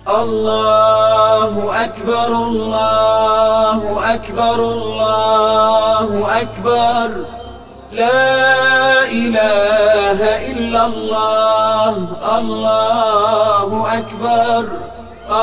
الله أكبر الله أكبر الله أكبر، لا إله إلا الله. الله أكبر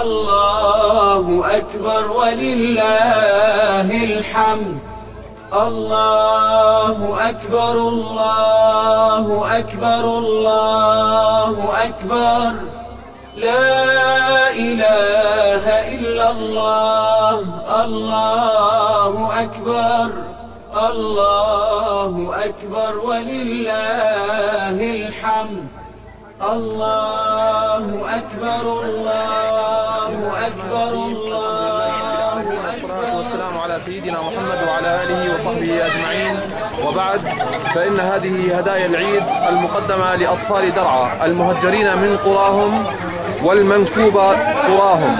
الله أكبر ولله الحمد. الله أكبر الله أكبر الله أكبر، لا إله إلا الله. الله أكبر الله أكبر ولله الحمد. الله أكبر الله أكبر الله والصلاة والسلام على سيدنا محمد وعلى آله وصحبه أجمعين، وبعد، فإن هذه هدايا العيد المقدمة لأطفال درعا المهجرين من قراهم والمنكوبة قراهم،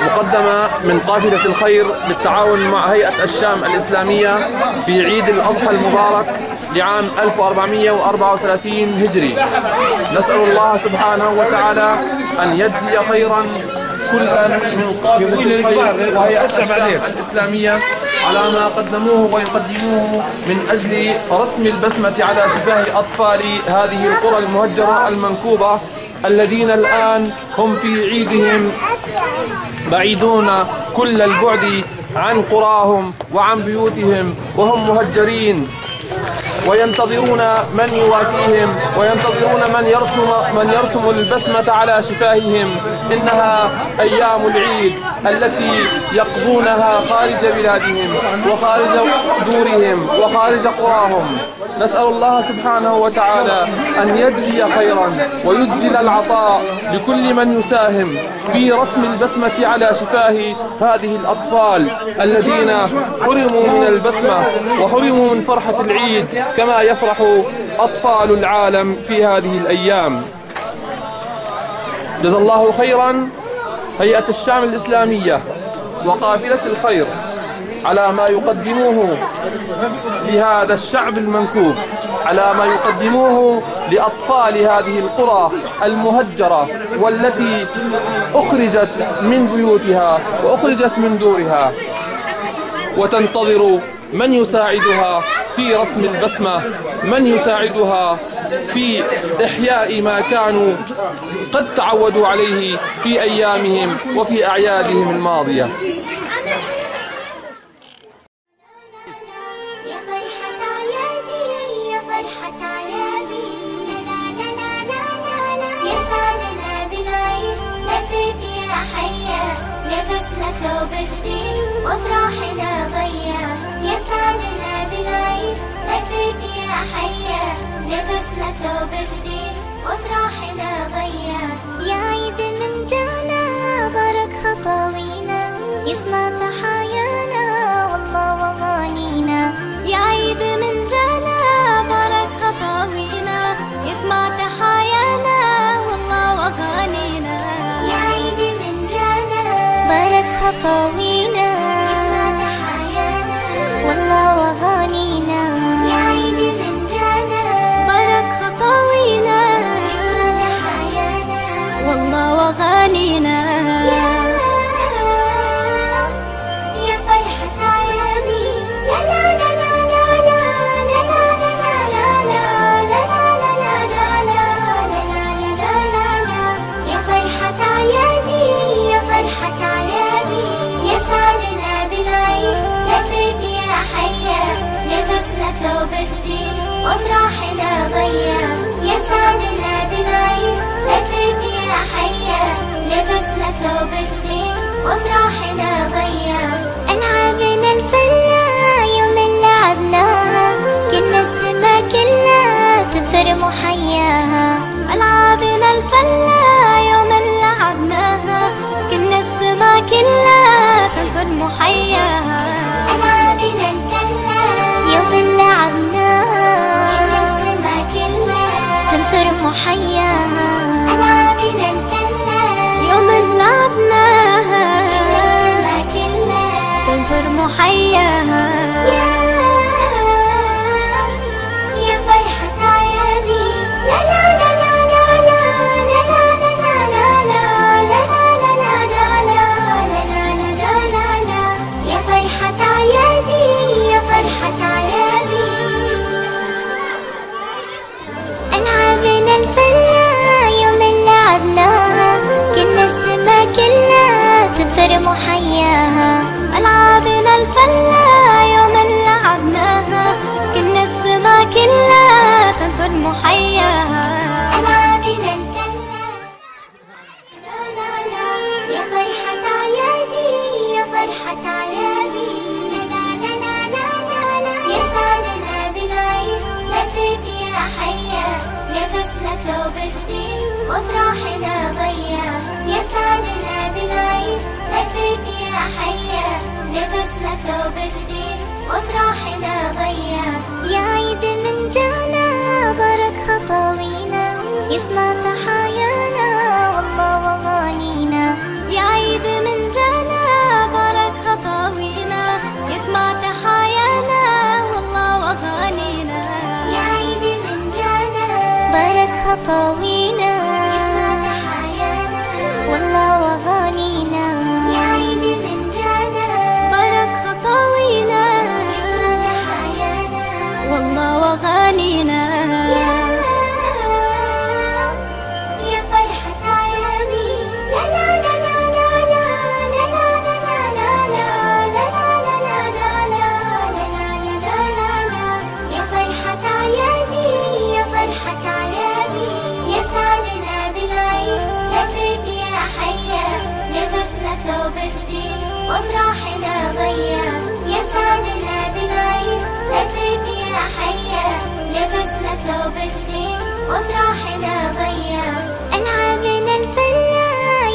مقدمة من قافلة الخير بالتعاون مع هيئة الشام الإسلامية في عيد الأضحى المبارك لعام 1434 هجري. نسأل الله سبحانه وتعالى أن يجزي خيرا كلا من قافلة الخير وهيئة الشام الإسلامية على ما قدموه ويقدموه من أجل رسم البسمة على شفاه أطفال هذه القرى المهجرة المنكوبة الذين الآن هم في عيدهم بعيدون كل البعد عن قراهم وعن بيوتهم، وهم مهجرين وينتظرون من يواسيهم وينتظرون من يرسم البسمة على شفاههم. إنها أيام العيد التي يقضونها خارج بلادهم وخارج دورهم وخارج قراهم. نسأل الله سبحانه وتعالى أن يجزي خيرا ويجزل العطاء لكل من يساهم في رسم البسمة على شفاه هذه الأطفال الذين حرموا من البسمة وحرموا من فرحة العيد كما يفرح أطفال العالم في هذه الأيام. جزا الله خيرا هيئة الشام الإسلامية وقافلة الخير على ما يقدموه لهذا الشعب المنكوب، على ما يقدموه لأطفال هذه القرى المهجرة والتي أخرجت من بيوتها وأخرجت من دورها وتنتظر من يساعدها في رسم البسمة، من يساعدها في إحياء ما كانوا قد تعودوا عليه في أيامهم وفي أعيادهم الماضية. لبسنا ثوب جديد وافراحنا ضيّة، يا سعدنا بالعيد لفيت يا حيّة. لبسنا ثوب جديد وافراحنا ضيّة، يا عيد من جانا بارك خطاوينا، يسمع تحايانا والله وغانينا. يا عيد من جانا بارك خطاوينا، يسمع تحايانا والله وغانينا. يا عيد من جانا بارك خطاوينا والله وغانينا. يا عيد من جانا بارك خطاوينا والله وغانينا. يا فرحة عيادي لا لا لا لا لا لا لا لا لا. يا فرحة عيادي يا فرحة عيادي، يا سعدنا بالعيد لفيت يا حيّة. لبسنا ثوب جديد وافراحنا ضيّة، يا سعدنا بالعيد لفيت يا حيّة. لبسنا ثوب جديد وافراحنا ضيّة، ألعابنا الفلة يوم لعبناها، كنا السما كلها تنثر محياها. ألعابنا الفلة يوم لعبناها، كنا السما كلها تنثر محياها. ألعابنا الفلة يوم لعبناها، كنا السما كلها تنثر جديد وافراحنا ضيّة، يسعدنا بالعيد لفيت يا حيّة، لبسنا ثوب جديد وافراحنا ضيّة. يا عيد من جانا بارك خطاوينا، يسمع تحايانا والله وغانينا. يا عيد من جانا بارك خطاوينا، يسمع تحايانا والله وغانينا. يا عيد من جانا بارك خطاوينا، يسمع تحايانا والله وغانينا. يا عيد من جانا بارك خطاوينا، يسمع تحايانا والله وغانينا. لبسنا ثوب جديد وافراحنا ضيّة، يسعدنا بالعيد لفيت يا حيّة، لبسنا ثوب جديد وافراحنا ضيّة. ألعابنا الفلة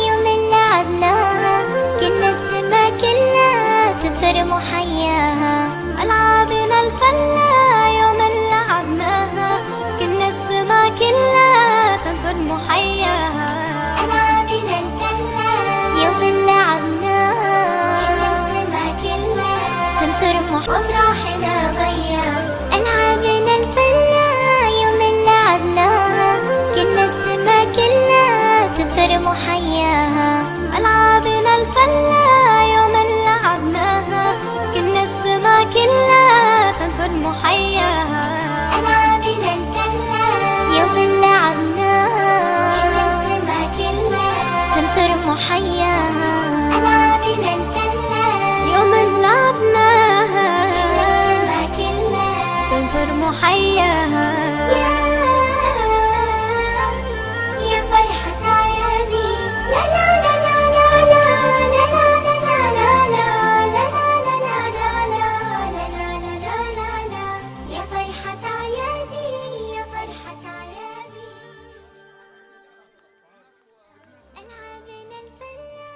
يوم لعبناها، كنا السما كلها تنثر محياها. ألعابنا الفلة يوم لعبناها، كنا السما كلها تنثر محياها. ألعابنا الفلة يوم لعبناها، السما كلها تنثر وافراحنا ضيّة. ألعابنا الفلة يوم لعبناها، كنا السما كلها تنثر محياها. ألعابنا الفلة يوم لعبناها، كنا السما كلها تنثر محياها. ألعابنا الفلة يوم لعبناها، السما كلها تنثر محياها. ألعابنا الفلة يوم لعبناها، السما كلها تنثر محياها. يا فرحة عيادي لا لا لا لا لا لا لا لا لا لا لا لا. يا فرحة عيادي يا فرحة عيادي. ألعابنا الفلة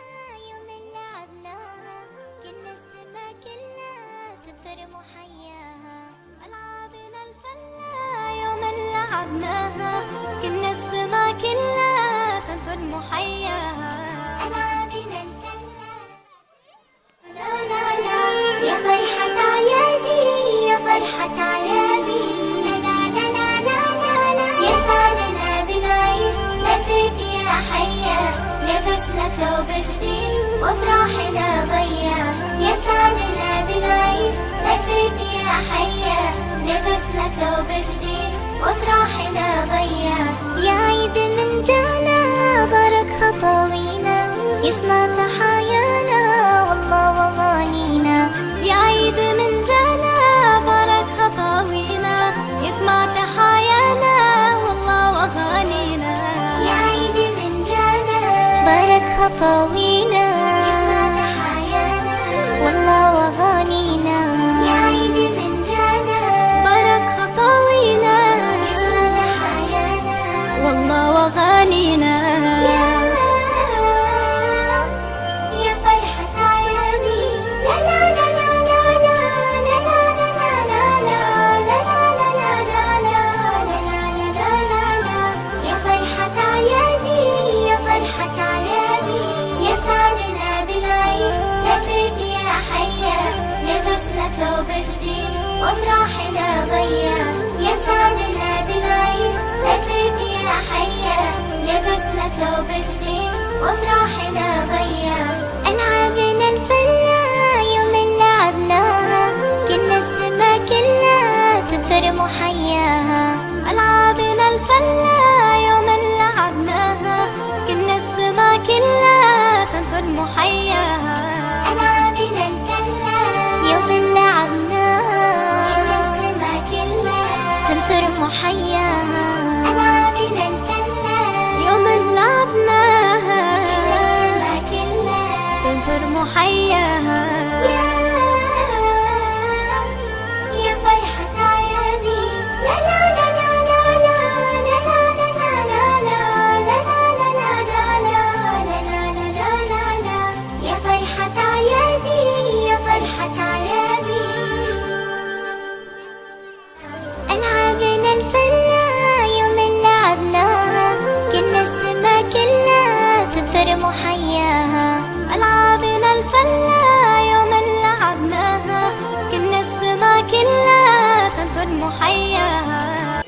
يوم لعبناها، كنا السما كلها تنثر محياها. ألعابنا الفلة يوم لعبناها، كنا السما كلها تنثر محياها. ألعابنا الفلة لا لا لا. يا فرحة عيادي يا فرحة عيادي لا لا لا لا لا لا. يسعدنا بالعيد لفيت يا حيّة، لبسنا ثوب جديد وافراحنا ضيّة، يسعدنا بالعيد لفيت يا حيّة، لبسنا ثوب جديد وافراحنا ضيّة. يا عيد من جانا بارك خطاوينا، يسمع تحايانا والله وغانينا. يا عيد من جانا بارك خطاوينا، يسمع تحايانا والله وغانينا. يا عيد من جانا بارك خطاوينا، يسمع تحايانا والله وغانينا. يا عيد من جانا بارك خطاوينا، يسمع تحايانا والله وغانينا. يا فرحة عيادي لا لا لا لا لا لا لا لا لا لا. يا فرحة عيادي يا فرحة عيادي، يسعدنا بالعيد لفيت يا حيّة، لبسنا ثوب جديد وافراحنا ضيّة، يسعدنا بالعيد لفيت يا حيّة، لبسنا ثوب جديد وافراحنا ضيّة. ألعابنا الفلة يوم لعبناها، كنا السما كلها تنثر محياها. ألعابنا الفلة يوم لعبناها، كنا السما كلها تنثر محياها. ألعابنا الفلة يوم لعبناها، السما كلها تنثر محياها. ألعابنا الفلة يوم لعبناها، السما كلها تنثر محياها. يا فرحة عيادي لا لا لا لا لا لا لا لا لا لا محياها.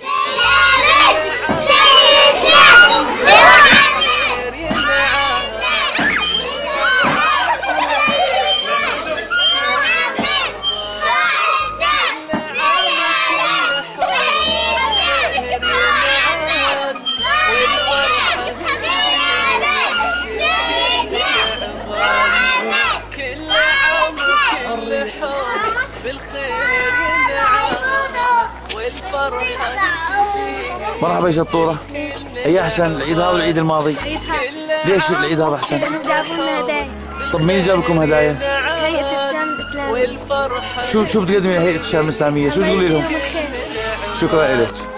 مرحبا يا شطورة. أي أحسن العيد هذا والعيد الماضي؟ ليش العيد هذا أحسن؟ لأنهم جابوا لنا هدايا. طب مين جاب لكم هدايا؟ هيئة الإسلام الإسلامية. شو بتقدمي لهيئة الشام الإسلامية؟ شو تقولي لهم؟ شكرا لك.